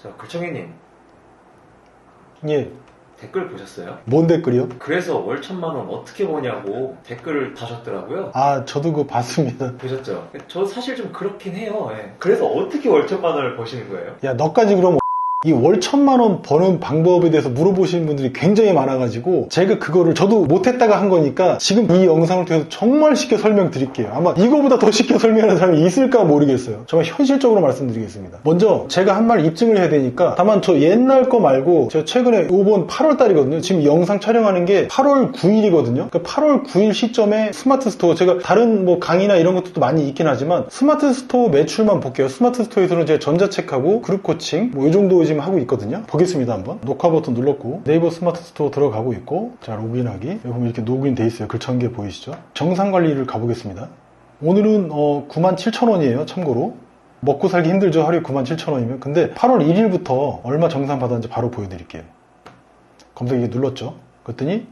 자, 글청이님. 예. 댓글 보셨어요? 뭔 댓글이요? 그래서 월 1,000만 원 어떻게 버냐고 댓글을 다셨더라고요. 아, 저도 그거 봤습니다. 보셨죠? 저 사실 좀 그렇긴 해요. 예. 그래서 어떻게 월 1,000만 원을 버시는 거예요? 야, 너까지 그럼 이 월 1,000만 원 버는 방법에 대해서 물어보시는 분들이 굉장히 많아가지고 제가 그거를 저도 못했다가 한 거니까 지금 이 영상을 통해서 정말 쉽게 설명드릴게요. 아마 이거보다 더 쉽게 설명하는 사람이 있을까 모르겠어요. 정말 현실적으로 말씀드리겠습니다. 먼저 제가 한 말 입증을 해야 되니까 다만 저 옛날 거 말고 제가 최근에 이번 8월 달이거든요. 지금 영상 촬영하는 게 8월 9일이거든요. 그러니까 8월 9일 시점에 스마트 스토어, 제가 다른 뭐 강의나 이런 것도 많이 있긴 하지만 스마트 스토어 매출만 볼게요. 스마트 스토어에서는 제가 전자책하고 그룹 코칭 뭐 이 정도 지금 하고 있거든요. 보겠습니다. 한번 녹화 버튼 눌렀고 네이버 스마트 스토어 들어가고 있고, 자, 로그인하기. 여기 보면 이렇게 로그인 돼 있어요. 글청기에 보이시죠? 정상 관리를 가보겠습니다. 오늘은 97,000원이에요. 참고로 먹고 살기 힘들죠. 하루에 97,000원이면. 근데 8월 1일부터 얼마 정산 받았는지 바로 보여드릴게요. 검색기 눌렀죠. 그랬더니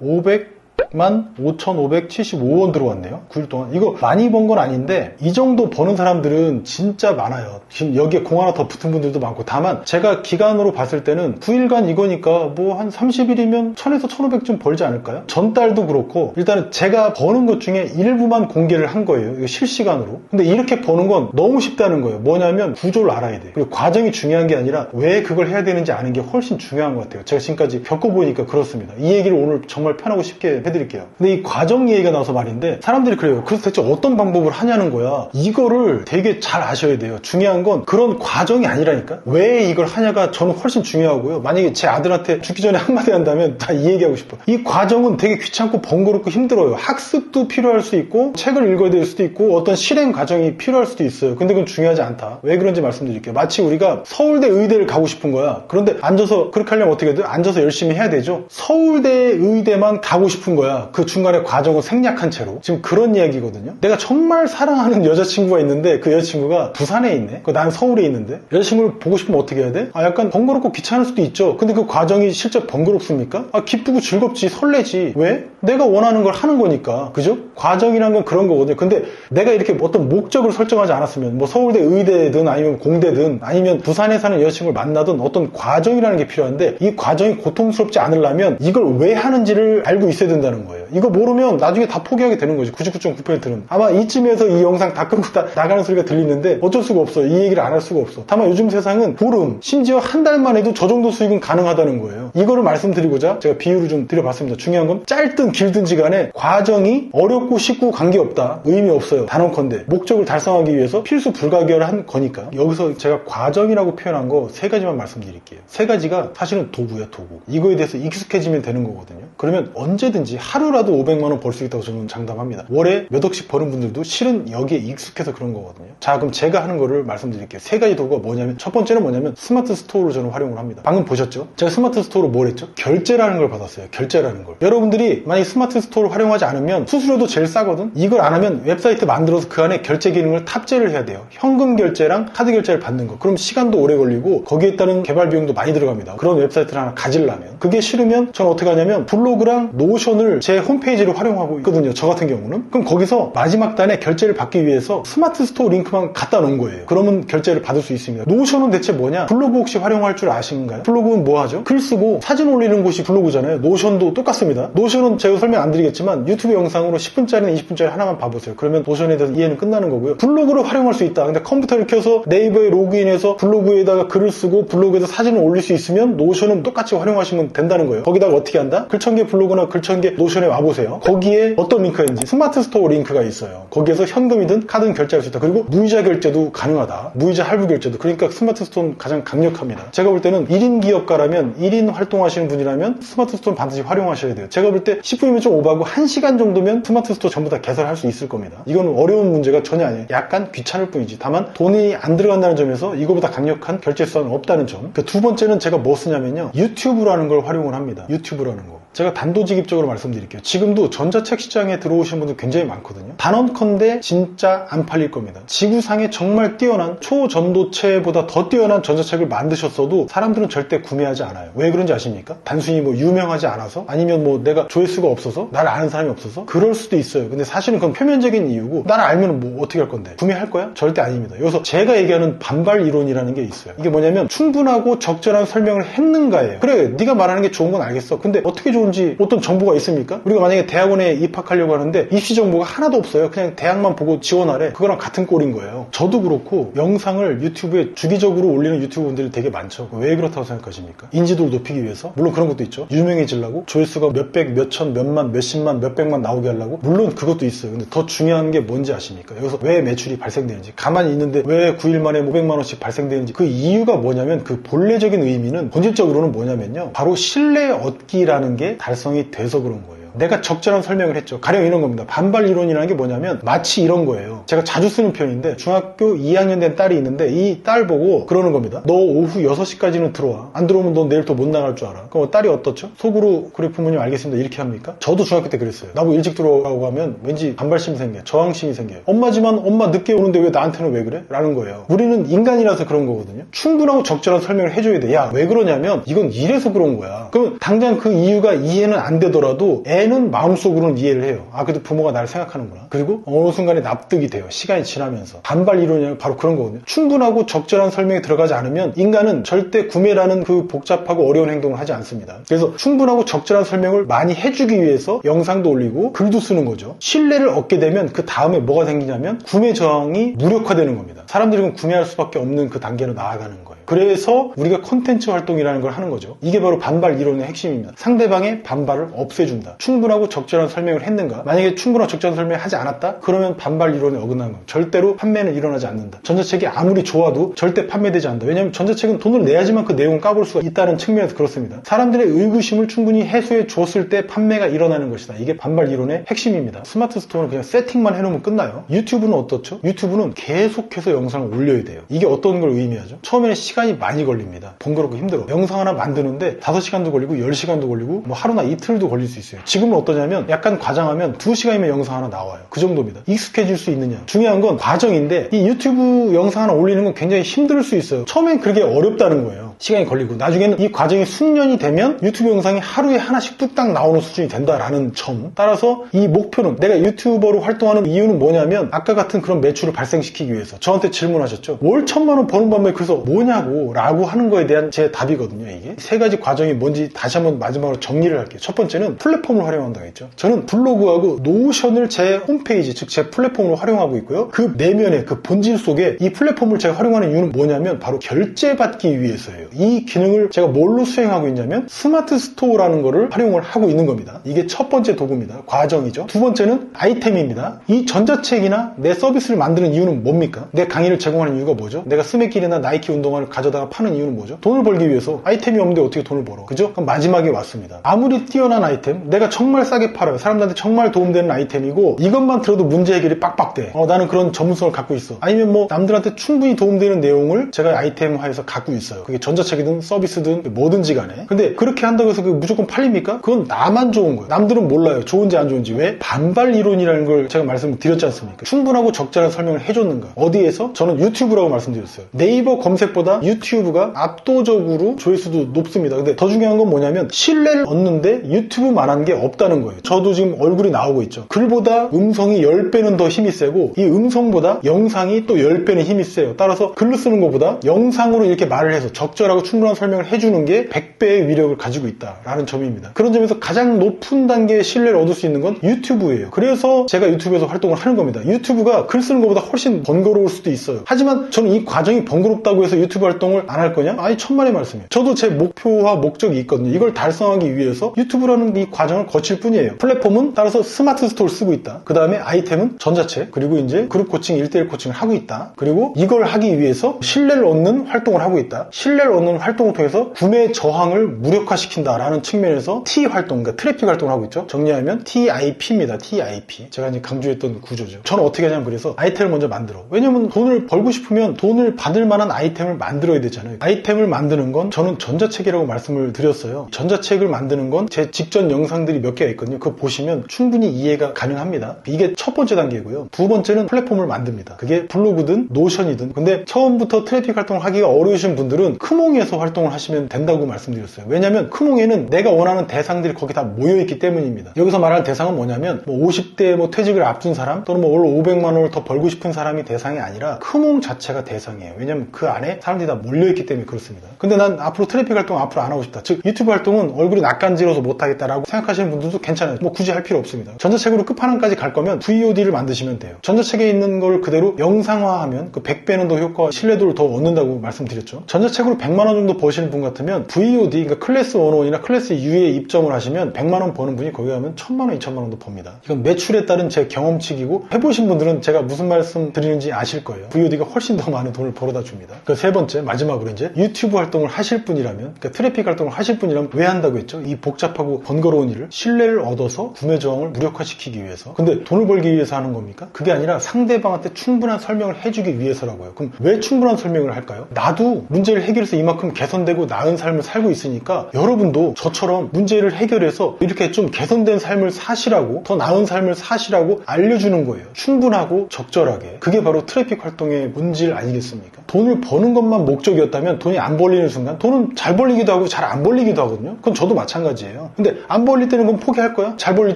500만 5,575원 들어왔네요. 9일 동안. 이거 많이 번 건 아닌데 이 정도 버는 사람들은 진짜 많아요. 지금 여기에 공 하나 더 붙은 분들도 많고, 다만 제가 기간으로 봤을 때는 9일간 이거니까 뭐 한 30일이면 1,000에서 1,500좀 벌지 않을까요? 전달도 그렇고 일단은 제가 버는 것 중에 일부만 공개를 한 거예요. 이거 실시간으로. 근데 이렇게 버는 건 너무 쉽다는 거예요. 뭐냐면 구조를 알아야 돼. 그리고 과정이 중요한 게 아니라 왜 그걸 해야 되는지 아는 게 훨씬 중요한 것 같아요. 제가 지금까지 겪어보니까 그렇습니다. 이 얘기를 오늘 정말 편하고 쉽게 해드릴게요. 근데 이 과정 얘기가 나와서 말인데 사람들이 그래요. 그래서 대체 어떤 방법을 하냐는 거야. 이거를 되게 잘 아셔야 돼요. 중요한 건 그런 과정이 아니라니까. 왜 이걸 하냐가 저는 훨씬 중요하고요. 만약에 제 아들한테 죽기 전에 한마디 한다면 다 이 얘기하고 싶어요. 이 과정은 되게 귀찮고 번거롭고 힘들어요. 학습도 필요할 수 있고 책을 읽어야 될 수도 있고 어떤 실행 과정이 필요할 수도 있어요. 근데 그건 중요하지 않다. 왜 그런지 말씀드릴게요. 마치 우리가 서울대 의대를 가고 싶은 거야. 그런데 앉아서 그렇게 하려면 어떻게 해야 돼? 앉아서 열심히 해야 되죠. 서울대 의대만 가고 싶은 거야. 그 중간에 과정을 생략한 채로. 지금 그런 이야기거든요. 내가 정말 사랑하는 여자친구가 있는데 그 여자친구가 부산에 있네. 난 서울에 있는데 여자친구를 보고 싶으면 어떻게 해야 돼? 약간 번거롭고 귀찮을 수도 있죠. 근데 그 과정이 실제 번거롭습니까? 기쁘고 즐겁지, 설레지. 왜? 내가 원하는 걸 하는 거니까. 그죠? 과정이란 건 그런 거거든요. 근데 내가 이렇게 어떤 목적을 설정하지 않았으면 뭐 서울대 의대든 아니면 공대든 아니면 부산에 사는 여자친구를 만나든 어떤 과정이라는 게 필요한데 이 과정이 고통스럽지 않으려면 이걸 왜 하는지를 알고 있어야 된다는 거예요. 이거 모르면 나중에 다 포기하게 되는 거지. 99.9%는. 아마 이쯤에서 이 영상 다 끄고 다 나가는 소리가 들리는데 어쩔 수가 없어. 이 얘기를 안 할 수가 없어. 다만 요즘 세상은 보름, 심지어 한 달만 해도 저 정도 수익은 가능하다는 거예요. 이거를 말씀드리고자 제가 비유를 좀 드려봤습니다. 중요한 건 짧든 길든지 간에 과정이 어렵고 쉽고 관계없다. 의미 없어요. 단언컨대 목적을 달성하기 위해서 필수 불가결한 거니까. 여기서 제가 과정이라고 표현한 거 세 가지만 말씀드릴게요. 세 가지가 사실은 도구야, 도구. 이거에 대해서 익숙해지면 되는 거거든요. 그러면 언제든지 하루라도 500만 원 벌 수 있다고 저는 장담합니다. 월에 몇 억씩 버는 분들도 실은 여기에 익숙해서 그런 거거든요. 자, 그럼 제가 하는 거를 말씀드릴게요. 세 가지 도구가 뭐냐면, 첫 번째는 뭐냐면 스마트 스토어로 저는 활용을 합니다. 방금 보셨죠? 제가 스마트 스토어로 뭘 했죠? 결제라는 걸 받았어요. 결제라는 걸. 여러분들이 만약 스마트 스토어를 활용하지 않으면 수수료도 제일 싸거든? 이걸 안 하면 웹사이트 만들어서 그 안에 결제 기능을 탑재를 해야 돼요. 현금 결제랑 카드 결제를 받는 거. 그럼 시간도 오래 걸리고 거기에 따른 개발 비용도 많이 들어갑니다. 그런 웹사이트를 하나 가지려면. 그게 싫으면 저는 어떻게 하냐면 블로그랑 노션을 제 홈페이지로 활용하고 있거든요. 저 같은 경우는. 그럼 거기서 마지막 단에 결제를 받기 위해서 스마트 스토어 링크만 갖다 놓은 거예요. 그러면 결제를 받을 수 있습니다. 노션은 대체 뭐냐? 블로그 혹시 활용할 줄 아시는가요? 블로그는 뭐 하죠? 글 쓰고 사진 올리는 곳이 블로그잖아요. 노션도 똑같습니다. 노션은 제가 설명 안 드리겠지만 유튜브 영상으로 10분짜리나 20분짜리 하나만 봐보세요. 그러면 노션에 대해서 이해는 끝나는 거고요. 블로그로 활용할 수 있다. 근데 컴퓨터를 켜서 네이버에 로그인해서 블로그에다가 글을 쓰고 블로그에서 사진을 올릴 수 있으면 노션은 똑같이 활용하시면 된다는 거예요. 거기다가 어떻게 한다? 글청계 블로그나 글청계 노션에 와보세요. 거기에 어떤 링크가 있는지 스마트 스토어 링크가 있어요. 거기에서 현금이든 카드는 결제할 수 있다. 그리고 무이자 결제도 가능하다. 무이자 할부 결제도. 그러니까 스마트 스토어는 가장 강력합니다. 제가 볼 때는 1인 기업가라면 1인 활동하시는 분이라면 스마트 스토어는 반드시 활용하셔야 돼요. 제가 볼 때 10분이면 좀 오버하고 1시간 정도면 스마트 스토어 전부 다 개설할 수 있을 겁니다. 이건 어려운 문제가 전혀 아니에요. 약간 귀찮을 뿐이지. 다만 돈이 안 들어간다는 점에서 이거보다 강력한 결제 수단은 없다는 점. 그 두 번째는 제가 뭐 쓰냐면요. 유튜브라는 걸 활용을 합니다. 유튜브라는 거. 제가 단도직입적으로 말씀드릴게요. 지금도 전자책 시장에 들어오시는 분들 굉장히 많거든요. 단언컨대 진짜 안 팔릴 겁니다. 지구상에 정말 뛰어난 초전도체보다 더 뛰어난 전자책을 만드셨어도 사람들은 절대 구매하지 않아요. 왜 그런지 아십니까? 단순히 뭐 유명하지 않아서, 아니면 뭐 내가 조회수가 없어서, 나를 아는 사람이 없어서, 그럴 수도 있어요. 근데 사실은 그건 표면적인 이유고, 나를 알면 뭐 어떻게 할 건데? 구매할 거야? 절대 아닙니다. 여기서 제가 얘기하는 반발 이론이라는 게 있어요. 이게 뭐냐면 충분하고 적절한 설명을 했는가예요. 그래, 네가 말하는 게 좋은 건 알겠어. 근데 어떻게 좋은지 어떤 정보가 있습니까? 우리가 만약에 대학원에 입학하려고 하는데 입시 정보가 하나도 없어요. 그냥 대학만 보고 지원하래. 그거랑 같은 꼴인 거예요. 저도 그렇고 영상을 유튜브에 주기적으로 올리는 유튜브 분들이 되게 많죠. 왜 그렇다고 생각하십니까? 인지도를 높이기 위해서? 물론 그런 것도 있죠. 유명해지려고? 조회수가 몇백, 몇천, 몇만, 몇십만, 몇백만 나오게 하려고? 물론 그것도 있어요. 근데 더 중요한 게 뭔지 아십니까? 여기서 왜 매출이 발생되는지, 가만히 있는데 왜 9일 만에 500만 원씩 발생되는지, 그 이유가 뭐냐면, 그 본래적인 의미는 본질적으로는 뭐냐면요, 바로 신뢰 얻기라는 게 달성이 돼서 그런 거예요. 내가 적절한 설명을 했죠. 가령 이런 겁니다. 반발 이론이라는 게 뭐냐면 마치 이런 거예요. 제가 자주 쓰는 표현인데, 중학교 2학년 된 딸이 있는데 이 딸 보고 그러는 겁니다. 너 오후 6시까지는 들어와. 안 들어오면 너 내일 또 못 나갈 줄 알아. 그럼 딸이 어떻죠? 속으로 그래 부모님 알겠습니다 이렇게 합니까? 저도 중학교 때 그랬어요. 나보고 일찍 들어가고 하면 왠지 반발심이 생겨요. 저항심이 생겨요. 엄마지만 엄마 늦게 오는데 왜 나한테는 왜 그래? 라는 거예요. 우리는 인간이라서 그런 거거든요. 충분하고 적절한 설명을 해줘야 돼. 야, 왜 그러냐면 이건 이래서 그런 거야. 그럼 당장 그 이유가 이해는 안 되더라도 애는 마음속으로는 이해를 해요. 아, 그래도 부모가 나를 생각하는구나. 그리고 어느 순간에 납득이 돼요. 시간이 지나면서. 반발 이론이 바로 그런 거거든요. 충분하고 적절한 설명이 들어가지 않으면 인간은 절대 구매라는 그 복잡하고 어려운 행동을 하지 않습니다. 그래서 충분하고 적절한 설명을 많이 해주기 위해서 영상도 올리고 글도 쓰는 거죠. 신뢰를 얻게 되면 그 다음에 뭐가 생기냐면 구매 저항이 무력화되는 겁니다. 사람들이 그럼 구매할 수밖에 없는 그 단계로 나아가는 거예요. 그래서 우리가 콘텐츠 활동이라는 걸 하는 거죠. 이게 바로 반발 이론의 핵심입니다. 상대방의 반발을 없애준다. 충분하고 적절한 설명을 했는가? 만약에 충분하고 적절한 설명을 하지 않았다? 그러면 반발 이론에 어긋나는 겁니다. 절대로 판매는 일어나지 않는다. 전자책이 아무리 좋아도 절대 판매되지 않는다. 왜냐하면 전자책은 돈을 내야지만 그 내용을 까볼 수가 있다는 측면에서 그렇습니다. 사람들의 의구심을 충분히 해소해 줬을 때 판매가 일어나는 것이다. 이게 반발 이론의 핵심입니다. 스마트 스토어는 그냥 세팅만 해놓으면 끝나요. 유튜브는 어떻죠? 유튜브는 계속해서 영상을 올려야 돼요. 이게 어떤 걸 의미하죠? 처음에는 시간이 많이 걸립니다. 번거롭고 힘들어. 영상 하나 만드는데 5시간도 걸리고 10시간도 걸리고 뭐 하루나 이틀도 걸릴 수 있어요. 지금은 어떠냐면 약간 과장하면 2시간이면 영상 하나 나와요. 그 정도입니다. 익숙해질 수 있느냐. 중요한 건 과정인데 이 유튜브 영상 하나 올리는 건 굉장히 힘들 수 있어요. 처음엔 그렇게 어렵다는 거예요. 시간이 걸리고 나중에는 이 과정이 숙련이 되면 유튜브 영상이 하루에 하나씩 뚝딱 나오는 수준이 된다라는 점. 따라서 이 목표는, 내가 유튜버로 활동하는 이유는 뭐냐면 아까 같은 그런 매출을 발생시키기 위해서. 저한테 질문하셨죠. 월 1,000만 원 버는 방법에 그래서 뭐냐고 라고 하는 거에 대한 제 답이거든요. 이게 세 가지 과정이 뭔지 다시 한번 마지막으로 정리를 할게요. 첫 번째는 플랫폼을 활용한다고 했죠. 저는 블로그하고 노션을 제 홈페이지, 즉 제 플랫폼으로 활용하고 있고요. 그 내면의 그 본질 속에 이 플랫폼을 제가 활용하는 이유는 뭐냐면 바로 결제받기 위해서예요. 이 기능을 제가 뭘로 수행하고 있냐면 스마트 스토어라는 거를 활용을 하고 있는 겁니다. 이게 첫 번째 도구입니다. 과정이죠. 두 번째는 아이템입니다. 이 전자책이나 내 서비스를 만드는 이유는 뭡니까? 내 강의를 제공하는 이유가 뭐죠? 내가 스매길이나 나이키 운동화를 가져다가 파는 이유는 뭐죠? 돈을 벌기 위해서. 아이템이 없는데 어떻게 돈을 벌어? 그죠? 그럼 마지막에 왔습니다. 아무리 뛰어난 아이템, 내가 정말 싸게 팔아요. 사람들한테 정말 도움되는 아이템이고 이것만 들어도 문제 해결이 빡빡 돼. 나는 그런 전문성을 갖고 있어. 아니면 뭐 남들한테 충분히 도움되는 내용을 제가 아이템화해서 갖고 있어요. 그게 전자책이든 서비스든 뭐든지 간에. 근데 그렇게 한다고 해서 그게 무조건 팔립니까? 그건 나만 좋은 거예요. 남들은 몰라요. 좋은지 안 좋은지. 왜? 반발 이론이라는 걸 제가 말씀을 드렸지 않습니까? 충분하고 적절한 설명을 해줬는가? 어디에서? 저는 유튜브라고 말씀드렸어요. 네이버 검색보다 유튜브가 압도적으로 조회수도 높습니다. 근데 더 중요한 건 뭐냐면 신뢰를 얻는데 유튜브만한 게 없다는 거예요. 저도 지금 얼굴이 나오고 있죠. 글보다 음성이 10배는 더 힘이 세고 이 음성보다 영상이 또 10배는 힘이 세요. 따라서 글로 쓰는 것보다 영상으로 이렇게 말을 해서 적절하고 충분한 설명을 해주는 게 100배의 위력을 가지고 있다라는 점입니다. 그런 점에서 가장 높은 단계의 신뢰를 얻을 수 있는 건 유튜브예요. 그래서 제가 유튜브에서 활동을 하는 겁니다. 유튜브가 글 쓰는 것보다 훨씬 번거로울 수도 있어요. 하지만 저는 이 과정이 번거롭다고 해서 유튜브 활동을 안 할 거냐? 아니, 천만의 말씀이에요. 저도 제 목표와 목적이 있거든요. 이걸 달성하기 위해서 유튜브라는 이 과정을 거칠 뿐이에요. 플랫폼은 따라서 스마트 스토어를 쓰고 있다. 그 다음에 아이템은 전자책, 그리고 이제 그룹 코칭, 1대1 코칭을 하고 있다. 그리고 이걸 하기 위해서 신뢰를 얻는 활동을 하고 있다. 신뢰를 얻는 활동을 통해서 구매 저항을 무력화시킨다라는 측면에서 T 활동, 그러니까 트래픽 활동을 하고 있죠. 정리하면 TIP입니다. TIP. 제가 이제 강조했던 구조죠. 저는 어떻게 하냐면 그래서 아이템을 먼저 만들어. 왜냐면 돈을 벌고 싶으면 돈을 받을 만한 아이템을 만들어야 되잖아요. 아이템을 만드는 건 저는 전자책이라고 말씀을 드렸어요. 전자책을 만드는 건 제 직전 영상들이 몇 개가 있거든요. 그거 보시면 충분히 이해가 가능합니다. 이게 첫 번째 단계고요. 두 번째는 플랫폼을 만듭니다. 그게 블로그든 노션이든. 근데 처음부터 트래픽 활동을 하기가 어려우신 분들은 크몽에서 활동을 하시면 된다고 말씀드렸어요. 왜냐면 크몽에는 내가 원하는 대상들이 거기 다 모여있기 때문입니다. 여기서 말하는 대상은 뭐냐면 50대 퇴직을 앞둔 사람 또는 월 500만 원을 더 벌고 싶은 사람이 대상이 아니라 크몽 자체가 대상이에요. 왜냐면 그 안에 사람들이 다 몰려있기 때문에 그렇습니다. 근데 난 앞으로 트래픽 활동 앞으로 안 하고 싶다. 즉 유튜브 활동은 얼굴이 낯간지러서 못하겠다라고 생각하시는 분들도 괜찮아요. 굳이 할 필요 없습니다. 전자책으로 끝판왕까지 갈 거면 VOD를 만드시면 돼요. 전자책에 있는 걸 그대로 영상화하면 그 100배는 더 효과, 신뢰도를 더 얻는다고 말씀드렸죠. 전자책으로 100만 원 정도 버시는 분 같으면 VOD, 그러니까 클래스 101이나 클래스 U에 입점을 하시면 100만 원 버는 분이 거기 가면 1000만 원, 2000만 원도 법니다. 이건 매출에 따른 제 경험칙이고 해보신 분들은 제가 무슨 말씀 드리는지 아실 거예요. VOD가 훨씬 더 많은 돈을 벌어다 줍니다. 그 세 번째, 마지막으로 이제 유튜브 활동을 하실 분이라면, 그러니까 트래픽 활동을 하실 분이라면 왜 한다고 했죠? 이 복잡하고 번거로운 일을 신뢰를 얻어서 구매 저항을 무력화시키기 위해서. 근데 돈을 벌기 위해서 하는 겁니까? 그게 아니라 상대방한테 충분한 설명을 해주기 위해서라고요. 그럼 왜 충분한 설명을 할까요? 나도 문제를 해결해서 이만큼 개선되고 나은 삶을 살고 있으니까 여러분도 저처럼 문제를 해결해서 이렇게 좀 개선된 삶을 사시라고, 더 나은 삶을 사시라고 알려주는 거예요. 충분하고 적절하게. 그게 바로 트래픽 활동의 본질 아니겠습니까? 돈을 버는 것만 목적이었다면 돈이 안 벌리는 순간 돈은 잘 벌리기도 하고 잘 안 벌리기도 하거든요. 그건 저도 마찬가지예요. 근데 안 벌릴 때는 그럼 포기할 거야? 잘 벌릴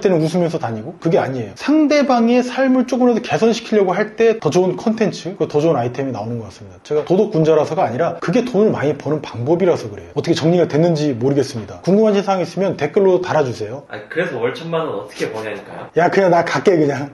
때는 웃으면서 다니고? 그게 아니에요. 상대방의 삶을 조금이라도 개선시키려고 할 때 더 좋은 콘텐츠, 더 좋은 아이템이 나오는 것 같습니다. 제가 도덕군자라서가 아니라 그게 돈을 많이 버는 방법이라서 그래요. 어떻게 정리가 됐는지 모르겠습니다. 궁금하신 사항 있으면 댓글로 달아주세요. 그래서 월 1000만 원 어떻게 버냐니까요? 야, 그냥 나 갈게 그냥.